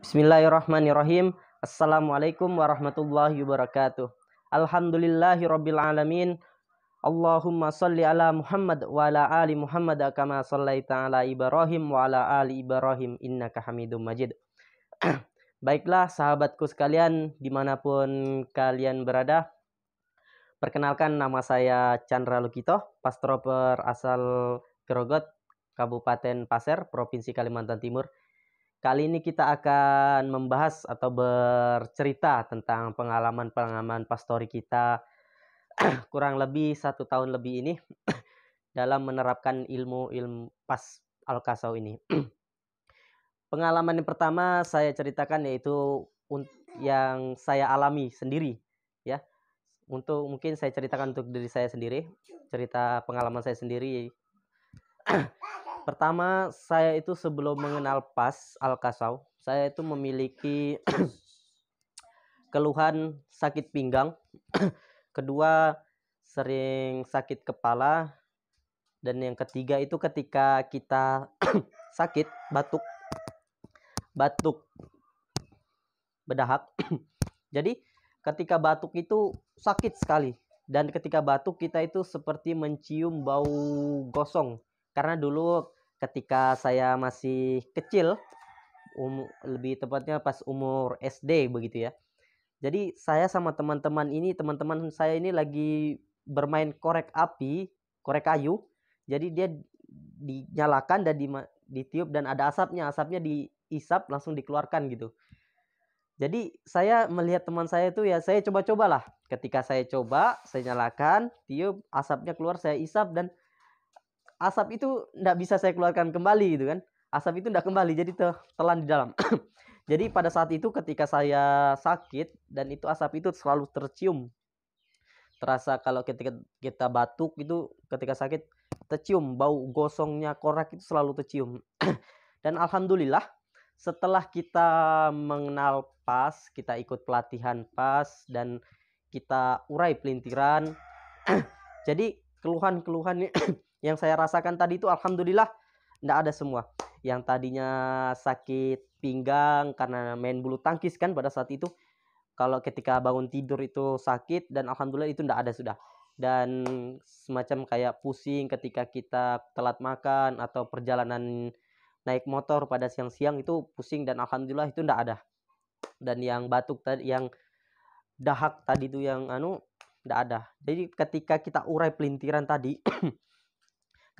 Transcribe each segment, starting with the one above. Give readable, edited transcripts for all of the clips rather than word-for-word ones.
Bismillahirrahmanirrahim. Assalamualaikum warahmatullahi wabarakatuh. Alhamdulillahirabbil alamin. Allahumma shalli ala Muhammad wa ala ali Muhammad kama shallaita ala Ibrahim wa ala ali Ibrahim innaka Hamidum Majid. Baiklah sahabatku sekalian dimanapun kalian berada. Perkenalkan, nama saya Chandra Lukito, pastroper asal Grogot, Kabupaten Pasir, Provinsi Kalimantan Timur. Kali ini kita akan membahas atau bercerita tentang pengalaman pastori kita kurang lebih 1 tahun lebih ini dalam menerapkan ilmu pas Al-Kasau ini. Pengalaman yang pertama saya ceritakan yaitu yang saya alami sendiri, ya. Mungkin saya ceritakan untuk diri saya sendiri, cerita pengalaman saya sendiri. Pertama, saya itu sebelum mengenal pas Al-Kasau, saya itu memiliki keluhan sakit pinggang. Kedua, sering sakit kepala. Dan yang ketiga itu ketika kita sakit, batuk, berdahak. Jadi ketika batuk itu sakit sekali. Dan ketika batuk kita itu seperti mencium bau gosong. Karena dulu ketika saya masih kecil, lebih tepatnya pas umur SD begitu ya. Jadi saya sama teman-teman saya ini lagi bermain korek kayu. Jadi dia dinyalakan dan ditiup dan ada asapnya diisap langsung dikeluarkan gitu. Jadi saya melihat teman saya itu ya, saya coba-cobalah. Ketika saya coba, saya nyalakan, tiup, asapnya keluar, saya isap dan asap itu tidak bisa saya keluarkan kembali gitu kan. Asap itu tidak kembali, jadi telan di dalam. Jadi pada saat itu ketika saya sakit dan itu asap itu selalu tercium. Terasa kalau ketika kita batuk itu ketika sakit tercium bau gosongnya korek itu selalu tercium. Dan alhamdulillah setelah kita mengenal pas, kita ikut pelatihan pas dan kita urai pelintiran. Jadi keluhan-keluhan yang saya rasakan tadi itu alhamdulillah tidak ada semua. Yang tadinya sakit pinggang karena main bulu tangkis kan pada saat itu, kalau ketika bangun tidur itu sakit dan alhamdulillah itu tidak ada sudah. Dan semacam kayak pusing ketika kita telat makan atau perjalanan naik motor pada siang-siang itu pusing dan alhamdulillah itu tidak ada. Dan yang batuk tadi, yang dahak tadi itu yang tidak ada. Jadi ketika kita urai pelintiran tadi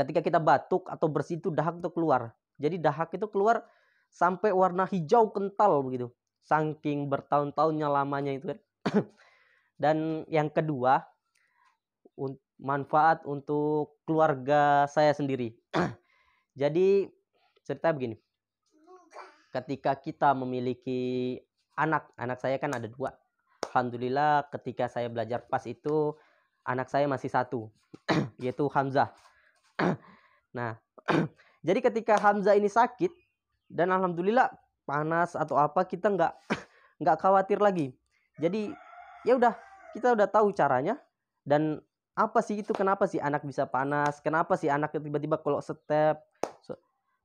ketika kita batuk atau bersitu dahak itu keluar. Jadi dahak itu keluar sampai warna hijau kental begitu. Saking bertahun-tahunnya lamanya itu kan. Dan yang kedua, manfaat untuk keluarga saya sendiri. Jadi cerita begini. Ketika kita memiliki anak saya kan ada 2. Alhamdulillah ketika saya belajar pas itu anak saya masih 1, yaitu Hamzah. Nah, jadi ketika Hamzah ini sakit dan alhamdulillah panas atau apa kita nggak khawatir lagi. Jadi ya udah, kita udah tahu caranya dan apa sih itu, kenapa sih anak bisa panas, kenapa sih anak tiba-tiba kalau step.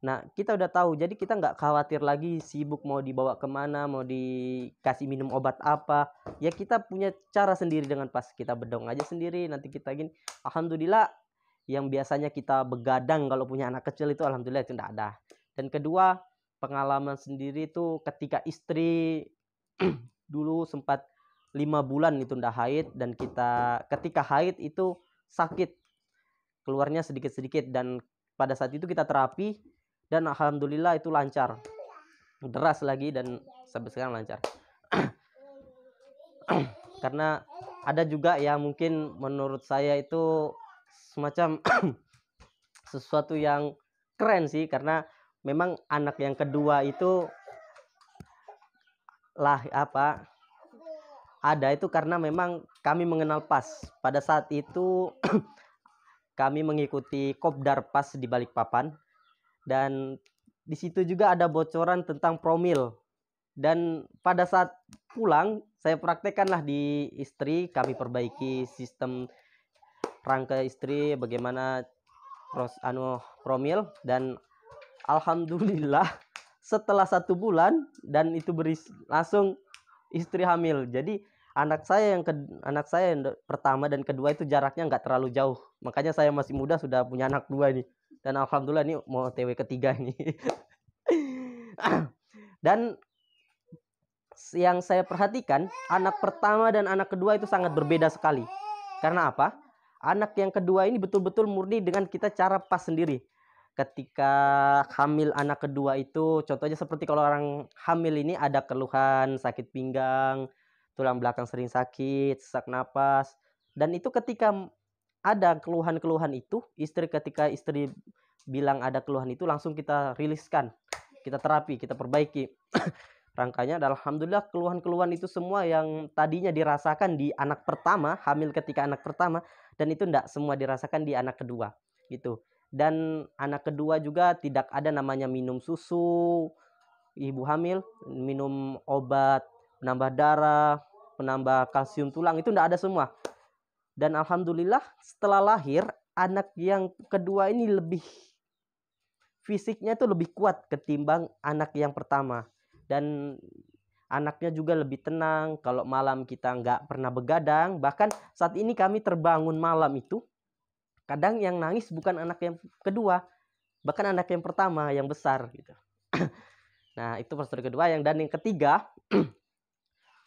Nah, kita udah tahu, jadi kita nggak khawatir lagi sibuk mau dibawa kemana, mau dikasih minum obat apa. Ya kita punya cara sendiri dengan pas, kita bedong aja sendiri, nanti kita gini. Alhamdulillah yang biasanya kita begadang kalau punya anak kecil itu alhamdulillah itu tidak ada. Dan kedua, pengalaman sendiri itu ketika istri dulu sempat 5 bulan itu tidak haid dan ketika haid itu sakit, keluarnya sedikit-sedikit dan pada saat itu kita terapi dan alhamdulillah itu lancar, deras lagi dan sampai sekarang lancar. Karena ada juga yang mungkin menurut saya itu semacam sesuatu yang keren sih, karena memang anak yang kedua itu ada itu karena memang kami mengenal pas. Pada saat itu kami mengikuti kopdar pas di Balikpapan dan di situ juga ada bocoran tentang promil. Dan pada saat pulang saya praktekkanlah di istri, kami perbaiki sistem rangka istri bagaimana promil dan alhamdulillah setelah 1 bulan dan itu langsung istri hamil. Jadi anak saya yang pertama dan kedua itu jaraknya nggak terlalu jauh. Makanya saya masih muda sudah punya anak 2 nih. Dan alhamdulillah ini mau TW ketiga ini. Dan yang saya perhatikan, anak pertama dan anak kedua itu sangat berbeda sekali. Karena apa? Anak yang kedua ini betul-betul murni dengan kita cara pas sendiri. Ketika hamil anak kedua itu, contohnya seperti kalau orang hamil ini ada keluhan sakit pinggang, tulang belakang sering sakit, sesak napas. Dan itu ketika ada keluhan-keluhan itu, ketika istri bilang ada keluhan itu, langsung kita riliskan, kita terapi, kita perbaiki rangkanya. Dan alhamdulillah keluhan-keluhan itu semua yang tadinya dirasakan di anak pertama, hamil ketika anak pertama, dan itu tidak semua dirasakan di anak kedua gitu. Dan anak kedua juga tidak ada namanya minum susu ibu hamil, minum obat penambah darah, penambah kalsium tulang, itu tidak ada semua. Dan alhamdulillah setelah lahir anak yang kedua ini lebih fisiknya itu lebih kuat ketimbang anak yang pertama. Dan anaknya juga lebih tenang. Kalau malam kita nggak pernah begadang. Bahkan saat ini kami terbangun malam itu, kadang yang nangis bukan anak yang kedua, bahkan anak yang pertama yang besar gitu. Nah itu poster kedua. Dan yang ketiga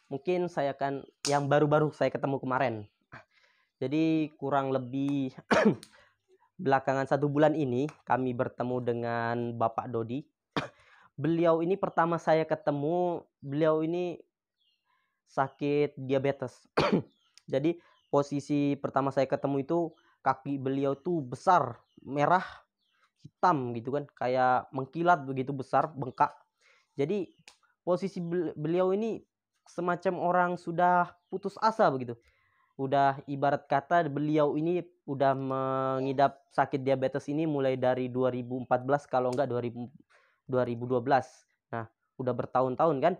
mungkin saya akan yang baru-baru saya ketemu kemarin. Jadi kurang lebih belakangan 1 bulan ini kami bertemu dengan Bapak Dodi. Beliau ini pertama saya ketemu, beliau ini sakit diabetes. Jadi posisi pertama saya ketemu itu kaki beliau tuh besar, merah, hitam gitu kan, kayak mengkilat begitu besar, bengkak. Jadi posisi beliau ini semacam orang sudah putus asa begitu. Udah ibarat kata beliau ini udah mengidap sakit diabetes ini mulai dari 2014 kalau enggak 2012. Nah, udah bertahun-tahun kan.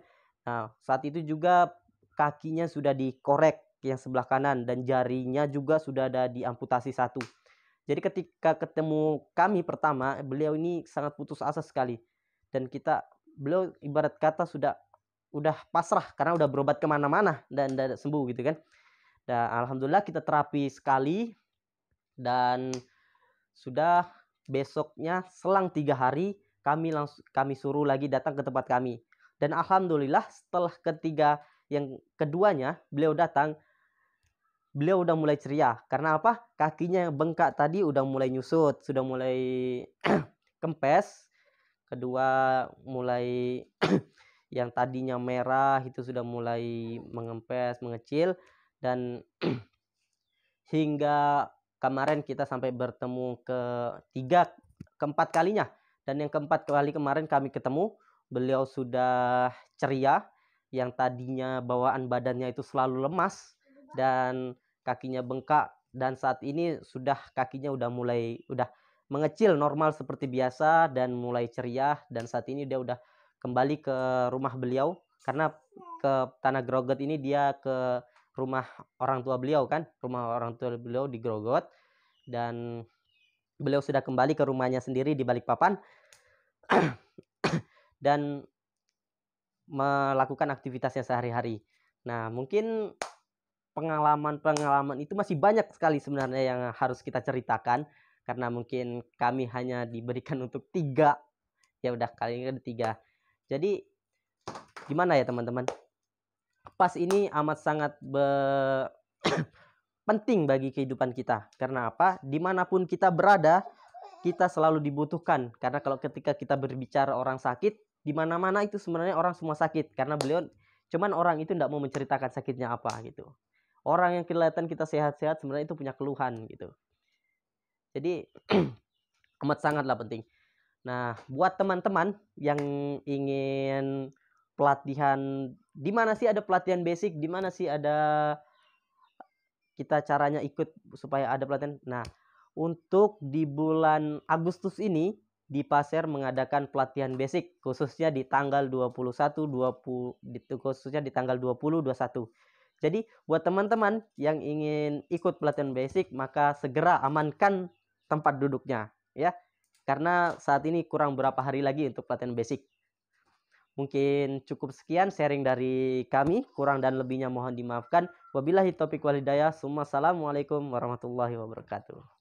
Nah, saat itu juga kakinya sudah dikorek yang sebelah kanan dan jarinya juga sudah ada diamputasi 1. Jadi ketika ketemu kami pertama, beliau ini sangat putus asa sekali. Dan beliau ibarat kata udah pasrah karena udah berobat kemana-mana dan sembuh gitu kan. Dan alhamdulillah kita terapi sekali dan sudah besoknya selang 3 hari kami suruh lagi datang ke tempat kami. Dan alhamdulillah setelah yang keduanya beliau datang, beliau udah mulai ceria. Karena apa? Kakinya yang bengkak tadi udah mulai nyusut, sudah mulai kempes. Kedua mulai yang tadinya merah itu sudah mulai mengempes, mengecil. Dan hingga kemarin kita sampai bertemu keempat kalinya. Dan yang keempat kali kemarin kami ketemu, beliau sudah ceria. Yang tadinya bawaan badannya itu selalu lemas dan kakinya bengkak, dan saat ini kakinya udah mengecil normal seperti biasa dan mulai ceria. Dan saat ini dia udah kembali ke rumah beliau, karena ke Tanah Grogot ini dia ke rumah orang tua beliau kan, rumah orang tua beliau di Grogot, dan beliau sudah kembali ke rumahnya sendiri di Balikpapan dan melakukan aktivitasnya sehari-hari. Nah, mungkin pengalaman itu masih banyak sekali sebenarnya yang harus kita ceritakan, karena mungkin kami hanya diberikan untuk 3. Ya udah, kali ini ada 3. Jadi gimana ya teman-teman? Pas ini amat sangat penting bagi kehidupan kita. Karena apa? Dimanapun kita berada, kita selalu dibutuhkan. Karena ketika kita berbicara orang sakit, dimana-mana itu sebenarnya orang semua sakit. Karena cuman orang itu tidak mau menceritakan sakitnya apa gitu. Orang yang kelihatan kita sehat-sehat sebenarnya itu punya keluhan gitu. Jadi amat sangatlah penting. Nah, buat teman-teman yang ingin pelatihan, di mana sih ada pelatihan basic, di mana sih ada kita caranya ikut supaya ada pelatihan. Nah, untuk di bulan Agustus ini di Pasir mengadakan pelatihan basic khususnya di tanggal 21 21. Jadi buat teman-teman yang ingin ikut pelatihan basic, maka segera amankan tempat duduknya ya. Karena saat ini kurang berapa hari lagi untuk pelatihan basic. Mungkin cukup sekian sharing dari kami, kurang dan lebihnya mohon dimaafkan. Wabillahi taufiq wal hidayah. Assalamualaikum warahmatullahi wabarakatuh.